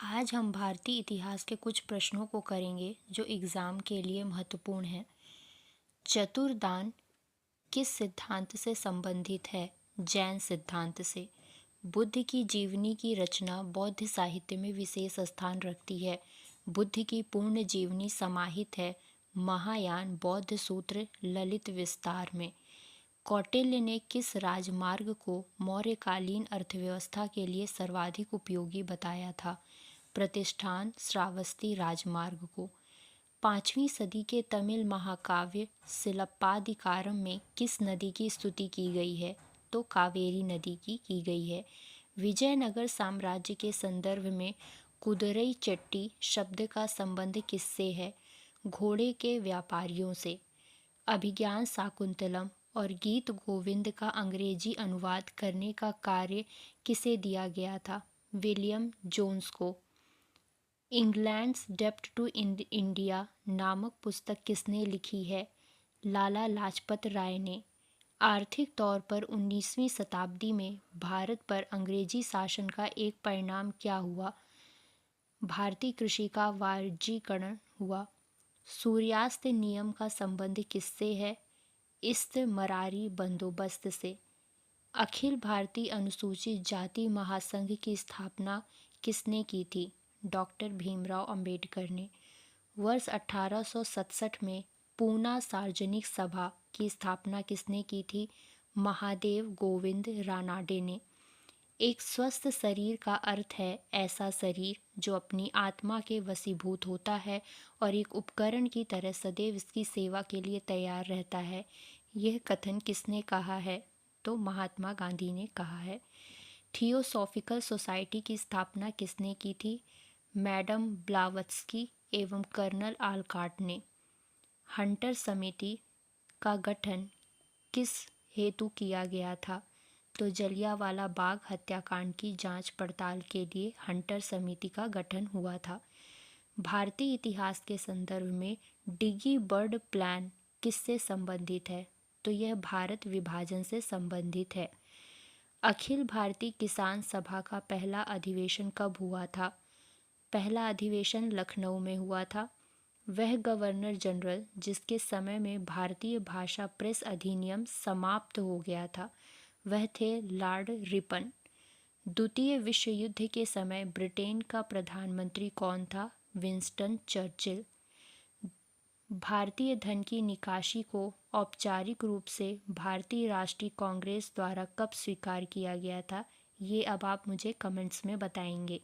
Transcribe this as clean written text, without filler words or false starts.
आज हम भारतीय इतिहास के कुछ प्रश्नों को करेंगे जो एग्ज़ाम के लिए महत्वपूर्ण हैं। चतुर्दान किस सिद्धांत से संबंधित है? जैन सिद्धांत से। बुद्ध की जीवनी की रचना बौद्ध साहित्य में विशेष स्थान रखती है। बुद्ध की पूर्ण जीवनी समाहित है महायान बौद्ध सूत्र ललित विस्तार में। कौटिल्य ने किस राजमार्ग को मौर्यकालीन अर्थव्यवस्था के लिए सर्वाधिक उपयोगी बताया था? प्रतिष्ठान श्रावस्ती राजमार्ग को। 5वीं सदी के तमिल महाकाव्य सिलप्पादिकारम में किस नदी की स्तुति की गई है? तो कावेरी नदी की गई है। विजयनगर साम्राज्य के संदर्भ में कुदरई चट्टी शब्द का संबंध किससे है? घोड़े के व्यापारियों से। अभिज्ञान शाकुंतलम और गीत गोविंद का अंग्रेजी अनुवाद करने का कार्य किसे दिया गया था? विलियम जोन्स को। इंग्लैंड्स डेप्ट टू इंडिया नामक पुस्तक किसने लिखी है? लाला लाजपत राय ने। आर्थिक तौर पर 19वीं शताब्दी में भारत पर अंग्रेजी शासन का एक परिणाम क्या हुआ? भारतीय कृषि का वाणिज्यीकरण हुआ। सूर्यास्त नियम का संबंध किससे है? इस्तेमरारी बंदोबस्त से। अखिल भारतीय अनुसूचित जाति महासंघ की स्थापना किसने की थी? डॉक्टर भीमराव अंबेडकर ने। वर्ष 1867 में पूना सार्वजनिक सभा की स्थापना किसने की थी? महादेव गोविंद रानाडे ने। एक स्वस्थ शरीर का अर्थ है ऐसा शरीर जो अपनी आत्मा के वशीभूत होता है और एक उपकरण की तरह सदैव इसकी सेवा के लिए तैयार रहता है। यह कथन किसने कहा है? तो महात्मा गांधी ने कहा है। थियोसॉफिकल सोसाइटी की स्थापना किसने की थी? मैडम ब्लावत्स्की एवं कर्नल आलकाट ने। हंटर समिति का गठन किस हेतु किया गया था? तो जलियांवाला बाग हत्याकांड की जांच पड़ताल के लिए हंटर समिति का गठन हुआ था। भारतीय इतिहास के संदर्भ में डिगी बर्ड प्लान किससे संबंधित है? तो यह भारत विभाजन से संबंधित है। अखिल भारतीय किसान सभा का पहला अधिवेशन कब हुआ था? पहला अधिवेशन लखनऊ में हुआ था। वह गवर्नर जनरल जिसके समय में भारतीय भाषा प्रेस अधिनियम समाप्त हो गया था, वह थे लॉर्ड रिपन। द्वितीय विश्व युद्ध के समय ब्रिटेन का प्रधानमंत्री कौन था? Winston Churchill. भारतीय धन की निकासी को औपचारिक रूप से भारतीय राष्ट्रीय कांग्रेस द्वारा कब स्वीकार किया गया था? ये अब आप मुझे कमेंट्स में बताएंगे।